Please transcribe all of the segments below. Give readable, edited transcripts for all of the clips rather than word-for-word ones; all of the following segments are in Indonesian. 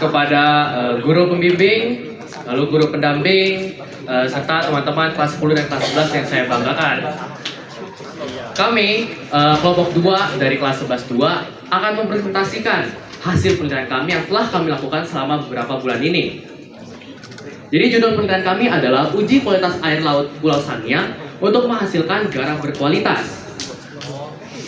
kepada guru pembimbing, lalu guru pendamping, serta teman-teman kelas 10 dan kelas 11 yang saya banggakan. Kami, kelompok 2 dari kelas 11-2 akan mempresentasikan hasil penelitian kami yang telah kami lakukan selama beberapa bulan ini. Jadi judul penelitian kami adalah uji kualitas air laut Pulau Sangiang untuk menghasilkan garam berkualitas.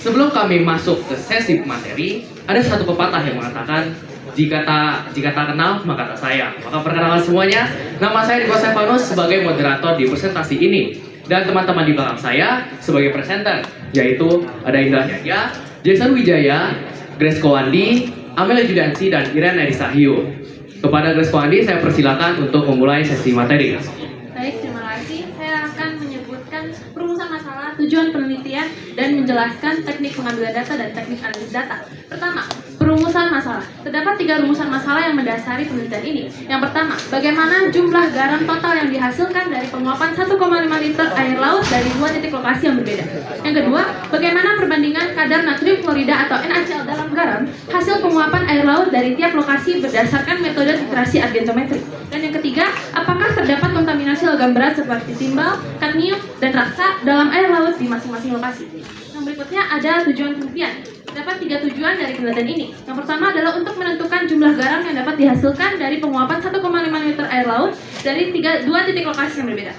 Sebelum kami masuk ke sesi materi, ada satu pepatah yang mengatakan, jika tak kenal, maka tak sayang. Maka perkenalan semuanya, nama saya Diko Stefanus sebagai moderator di presentasi ini. Dan teman-teman di belakang saya sebagai presenter, yaitu ada Indra Yahya, Jason Wijaya, Grace Kowandi, Amelia Judansi, dan Irene Erisahyu. Kepada Grace Kowandi, saya persilakan untuk memulai sesi materi. Baik, terima kasih. Saya akan menyebutkan perumusan masalah, tujuan penelitian, dan menjelaskan teknik pengambilan data dan teknik analisis data. Pertama, perumusan masalah. Terdapat 3 rumusan masalah yang mendasari penelitian ini. Yang pertama, bagaimana jumlah garam total yang dihasilkan dari penguapan 1,5 liter air laut dari 2 titik lokasi yang berbeda. Yang kedua, bagaimana perbandingan kadar natrium klorida atau NaCl dalam garam hasil penguapan air laut dari tiap lokasi berdasarkan metode titrasi argentometri. Dan yang ketiga, apakah terdapat kontaminasi logam berat seperti timbal, kadmium, dan raksa dalam air laut di masing-masing lokasi. Yang berikutnya ada tujuan penelitian. Terdapat 3 tujuan dari penelitian ini. Yang pertama adalah untuk menentukan jumlah garam yang dapat dihasilkan dari penguapan 1,5 liter air laut dari 2 titik lokasi yang berbeda.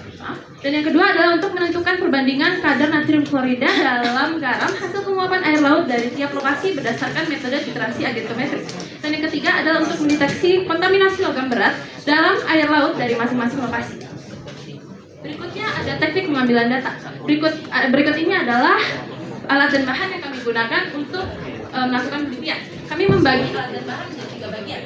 Dan yang kedua adalah untuk menentukan perbandingan kadar natrium klorida dalam garam hasil penguapan air laut dari tiap lokasi berdasarkan metode titrasi argentometri. Dan yang ketiga adalah untuk mendeteksi kontaminasi logam berat dalam air laut dari masing-masing lokasi. Berikutnya ada teknik pengambilan data. Berikut ini adalah alat dan bahan yang kami gunakan untuk melakukan penelitian. Kami membagi alat dan bahan menjadi 3 bagian.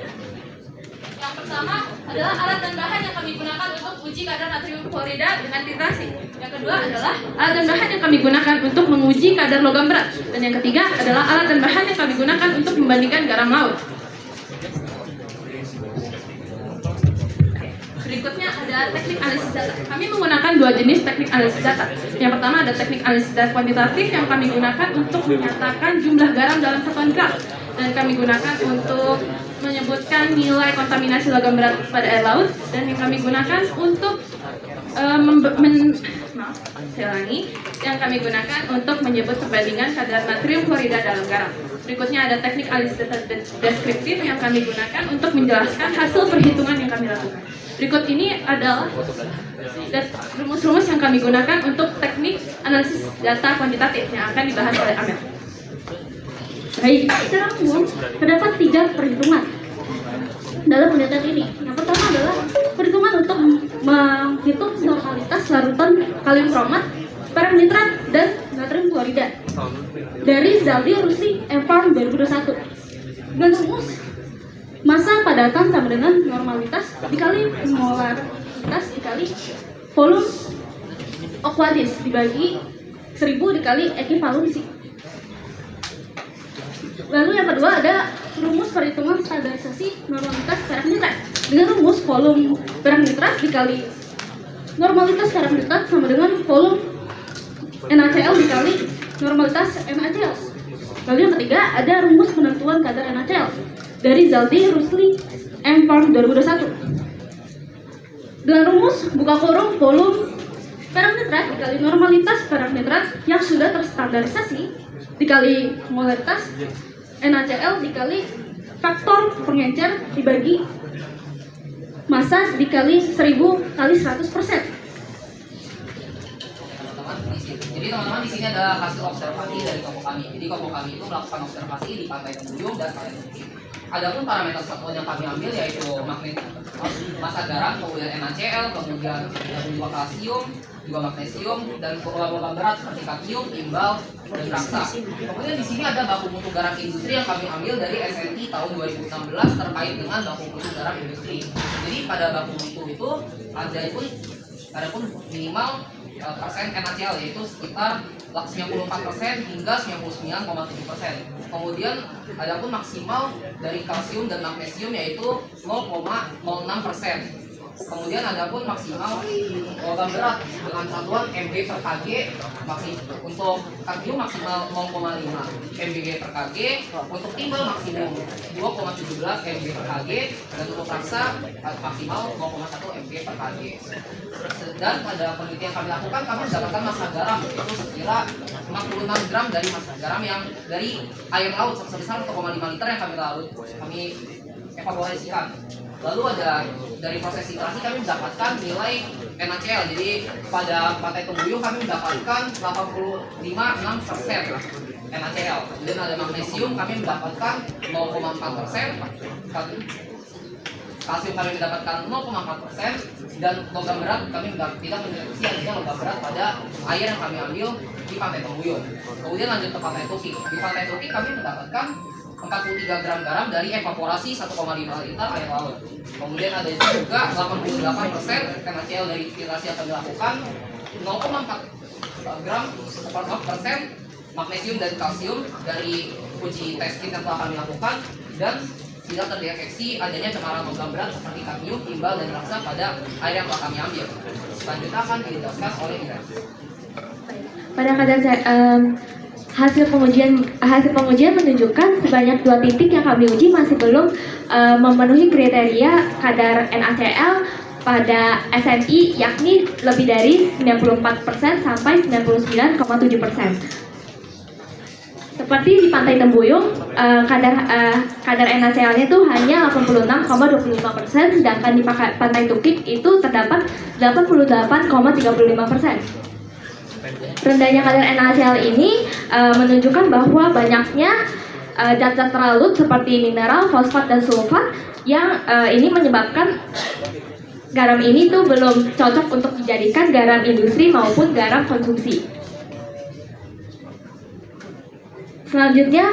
Yang pertama adalah alat dan bahan yang kami gunakan untuk uji kadar natrium klorida dengan titrasi. Yang kedua adalah alat dan bahan yang kami gunakan untuk menguji kadar logam berat. Dan yang ketiga adalah alat dan bahan yang kami gunakan untuk membandingkan garam laut. Berikutnya ada teknik analisis data. Kami menggunakan 2 jenis teknik analisis data. Yang pertama ada teknik analisis data kuantitatif yang kami gunakan untuk menyatakan jumlah garam dalam satuan gram. Dan kami gunakan untuk menyebutkan nilai kontaminasi logam berat pada air laut. Dan yang kami gunakan untuk yang kami gunakan untuk menyebut perbandingan kadar natrium klorida dalam garam. Berikutnya ada teknik analisis data deskriptif yang kami gunakan untuk menjelaskan hasil perhitungan yang kami lakukan. Berikut ini adalah rumus-rumus yang kami gunakan untuk teknik analisis data kuantitatif yang akan dibahas oleh Amel. Baik, secara umum terdapat 3 perhitungan dalam penelitian ini. Yang pertama adalah perhitungan untuk menghitung normalitas larutan kalium kromat, perak nitrat, dan natrium klorida dari Zaldi, Rusli, Farm 2021. Dengan rumus massa padatan sama dengan normalitas dikali molaritas dikali volume aquatis dibagi 1000 dikali ekuivalensi. Lalu yang kedua ada rumus perhitungan standarisasi normalitas perak nitrat. Dengan rumus volume perak nitrat dikali normalitas perak nitrat sama dengan volume NaCl dikali normalitas NaCl. Lalu yang ketiga ada rumus penentuan kadar NaCl dari Zaldi, Rusli, Farm 2021. Dengan rumus buka kurung volume perak nitrat dikali normalitas perak nitrat yang sudah terstandarisasi dikali molaritas NaCl dikali faktor pengencer dibagi massa dikali 1000 kali 100%. Jadi teman-teman di sini ada hasil observasi dari kelompok kami. Jadi kelompok kami itu melakukan observasi di Pantai Tanjung dan Pantai Tanjung. Adapun parameter satuan yang kami ambil yaitu massa garam, kemudian NaCl, kemudian juga kalsium, juga magnesium, dan logam berat seperti kadmium, timbal, dan raksa. Kemudian di sini ada baku mutu garam industri yang kami ambil dari SNI tahun 2016 terkait dengan baku mutu garam industri. Jadi pada baku mutu itu ada pun minimal persen NaCl yaitu sekitar 94% hingga 99,7%. Kemudian adapun maksimal dari kalsium dan magnesium yaitu 0,06%. Kemudian ada pun maksimal logam berat dengan satuan mg per kg, untuk kadmium maksimal 0,5 mg per kg, untuk timbal maksimum 2,17 mg per kg, dan untuk raksa maksimal 0,1 mg per kg. Dan pada penelitian kami lakukan, kami mendapatkan massa garam yaitu sekira 46 gram dari massa garam yang dari air laut sebesar 1,5 liter yang kami evaluasikan. Lalu ada dari proses filtrasi kami mendapatkan nilai NaCl. Jadi pada pantai Tembuyung kami mendapatkan 85,6% NaCl. Kemudian ada magnesium kami mendapatkan 0,4%, kalsium kami mendapatkan 0,4%, dan logam berat kami tidak mendeteksi adanya logam berat pada air yang kami ambil di pantai Tembuyung. Kemudian lanjut ke pantai Tukik. Di pantai Tukik kami mendapatkan 43 gram garam dari evaporasi 1,5 liter air laut. Kemudian ada juga 88% NaCl dari filtrasi yang kami lakukan, 0,4 gram persen magnesium dan kalsium dari uji tes kit yang telah kami lakukan, dan tidak terdeteksi adanya cemaran logam berat seperti kadmium, timbal, dan raksa pada air yang telah kami ambil. Selanjutnya akan dijelaskan oleh Ira. Pada kadar hasil pengujian menunjukkan sebanyak 2 titik yang kami uji masih belum memenuhi kriteria kadar NaCl pada SNI, yakni lebih dari 94% sampai 99,7%. Seperti di Pantai Tembuyung, kadar NaCl-nya itu hanya 86,25%, sedangkan di Pantai Tukik itu terdapat 88,35%. Rendahnya kadar NaCl ini menunjukkan bahwa banyaknya zat-zat terlarut seperti mineral, fosfat, dan sulfat yang ini menyebabkan garam ini tuh belum cocok untuk dijadikan garam industri maupun garam konsumsi. Selanjutnya,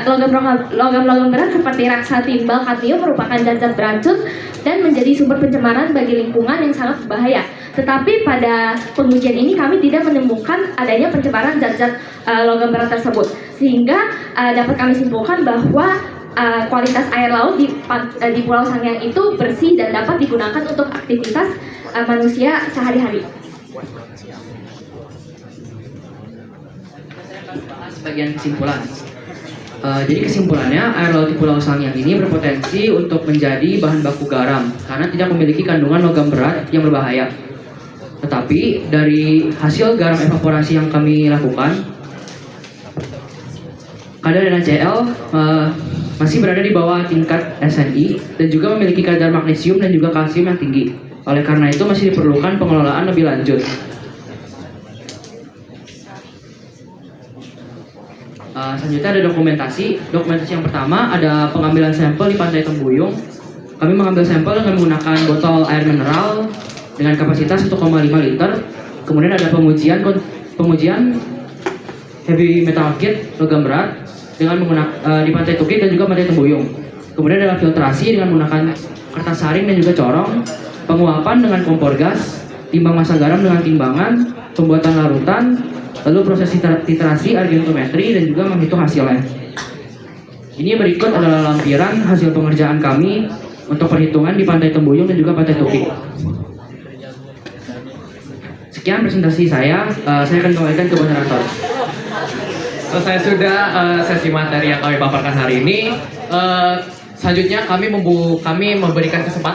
logam-logam berat seperti raksa, timbal, kadmium merupakan zat-zat beracun dan menjadi sumber pencemaran bagi lingkungan yang sangat berbahaya. Tetapi pada pengujian ini kami tidak menemukan adanya pencemaran zat-zat logam berat tersebut, sehingga dapat kami simpulkan bahwa kualitas air laut di Pulau Sangiang itu bersih dan dapat digunakan untuk aktivitas manusia sehari-hari. Bagian kesimpulan. Jadi kesimpulannya, air laut di Pulau Sangiang ini berpotensi untuk menjadi bahan baku garam karena tidak memiliki kandungan logam berat yang berbahaya. Tetapi dari hasil garam evaporasi yang kami lakukan, kadar NaCl masih berada di bawah tingkat SNI dan juga memiliki kadar magnesium dan juga kalsium yang tinggi. Oleh karena itu masih diperlukan pengelolaan lebih lanjut. Selanjutnya ada dokumentasi. Dokumentasi yang pertama ada pengambilan sampel di Pantai Tembuyung. Kami mengambil sampel dengan menggunakan botol air mineral dengan kapasitas 1,5 liter. Kemudian ada pengujian heavy metal kit logam berat dengan menggunakan di Pantai Tukik dan juga Pantai Tembuyung. Kemudian ada filtrasi dengan menggunakan kertas saring dan juga corong, penguapan dengan kompor gas, timbang massa garam dengan timbangan, pembuatan larutan, lalu proses titrasi, argentometri, dan juga menghitung hasilnya. Ini berikut adalah lampiran hasil pengerjaan kami untuk perhitungan di Pantai Tembuyung dan juga Pantai Tukik. Sekian presentasi saya akan kembalikan ke moderator. Selesai sudah sesi materi yang kami paparkan hari ini. Selanjutnya kami memberikan kesempatan